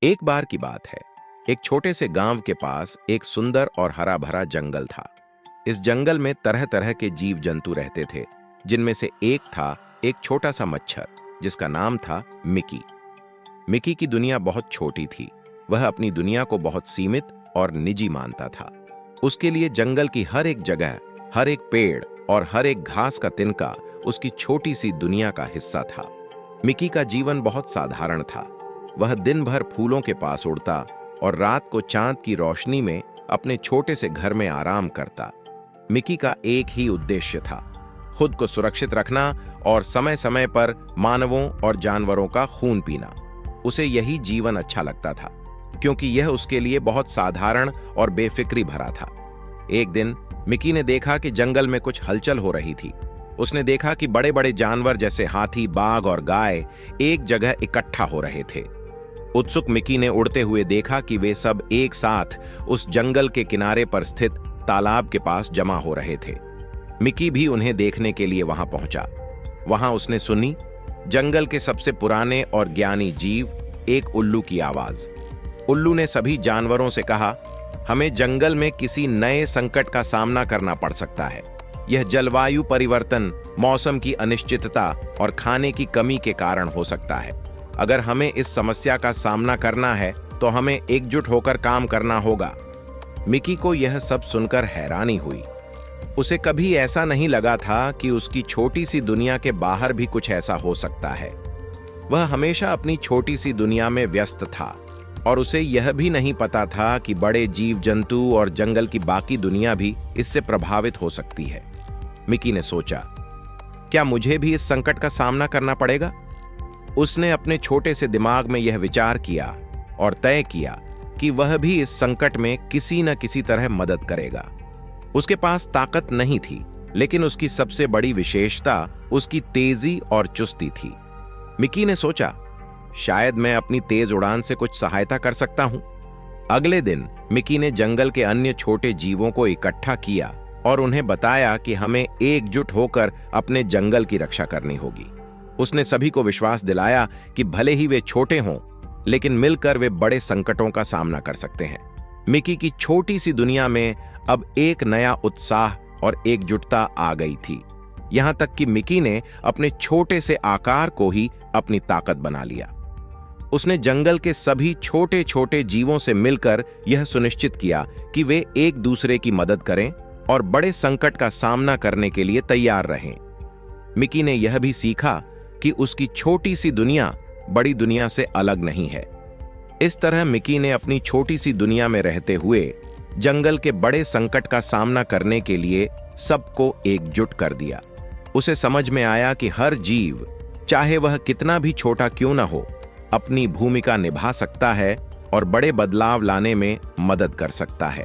एक बार की बात है। एक छोटे से गांव के पास एक सुंदर और हरा भरा जंगल था। इस जंगल में तरह तरह के जीव जंतु रहते थे, जिनमें से एक था एक छोटा सा मच्छर, जिसका नाम था मिकी। मिकी की दुनिया बहुत छोटी थी। वह अपनी दुनिया को बहुत सीमित और निजी मानता था। उसके लिए जंगल की हर एक जगह, हर एक पेड़ और हर एक घास का तिनका उसकी छोटी सी दुनिया का हिस्सा था। मिकी का जीवन बहुत साधारण था। वह दिन भर फूलों के पास उड़ता और रात को चांद की रोशनी में अपने छोटे से घर में आराम करता। मिकी का एक ही उद्देश्य था, खुद को सुरक्षित रखना और समय समय पर मानवों और जानवरों का खून पीना। उसे यही जीवन अच्छा लगता था, क्योंकि यह उसके लिए बहुत साधारण और बेफिक्री भरा था। एक दिन मिकी ने देखा कि जंगल में कुछ हलचल हो रही थी। उसने देखा कि बड़े बड़े जानवर जैसे हाथी, बाघ और गाय एक जगह इकट्ठा हो रहे थे। उत्सुक मिकी ने उड़ते हुए देखा कि वे सब एक साथ उस जंगल के किनारे पर स्थित तालाब के पास जमा हो रहे थे। मिकी भी उन्हें देखने के लिए वहां पहुंचा। वहां उसने सुनी जंगल के सबसे पुराने और ज्ञानी जीव, एक उल्लू की आवाज। उल्लू ने सभी जानवरों से कहा, हमें जंगल में किसी नए संकट का सामना करना पड़ सकता है। यह जलवायु परिवर्तन, मौसम की अनिश्चितता और खाने की कमी के कारण हो सकता है। अगर हमें इस समस्या का सामना करना है तो हमें एकजुट होकर काम करना होगा। मिकी को यह सब सुनकर हैरानी हुई। उसे कभी ऐसा नहीं लगा था कि उसकी छोटी सी दुनिया के बाहर भी कुछ ऐसा हो सकता है। वह हमेशा अपनी छोटी सी दुनिया में व्यस्त था और उसे यह भी नहीं पता था कि बड़े जीव जंतु और जंगल की बाकी दुनिया भी इससे प्रभावित हो सकती है। मिकी ने सोचा, क्या मुझे भी इस संकट का सामना करना पड़ेगा? उसने अपने छोटे से दिमाग में यह विचार किया और तय किया कि वह भी इस संकट में किसी न किसी तरह मदद करेगा। उसके पास ताकत नहीं थी, लेकिन उसकी सबसे बड़ी विशेषता उसकी तेजी और चुस्ती थी। मिकी ने सोचा, शायद मैं अपनी तेज उड़ान से कुछ सहायता कर सकता हूं। अगले दिन मिकी ने जंगल के अन्य छोटे जीवों को इकट्ठा किया और उन्हें बताया कि हमें एकजुट होकर अपने जंगल की रक्षा करनी होगी। उसने सभी को विश्वास दिलाया कि भले ही वे छोटे हों, लेकिन मिलकर वे बड़े संकटों का सामना कर सकते हैं। मिकी की छोटी सी दुनिया में अब एक नया उत्साह और एकजुटता आ गई थी। यहां तक कि मिकी ने अपने छोटे से आकार को ही अपनी ताकत बना लिया। उसने जंगल के सभी छोटे छोटे जीवों से मिलकर यह सुनिश्चित किया कि वे एक दूसरे की मदद करें और बड़े संकट का सामना करने के लिए तैयार रहें। मिकी ने यह भी सीखा कि उसकी छोटी सी दुनिया बड़ी दुनिया से अलग नहीं है। इस तरह मिकी ने अपनी छोटी सी दुनिया में रहते हुए जंगल के बड़े संकट का सामना करने के लिए सबको एकजुट कर दिया। उसे समझ में आया कि हर जीव, चाहे वह कितना भी छोटा क्यों न हो, अपनी भूमिका निभा सकता है और बड़े बदलाव लाने में मदद कर सकता है।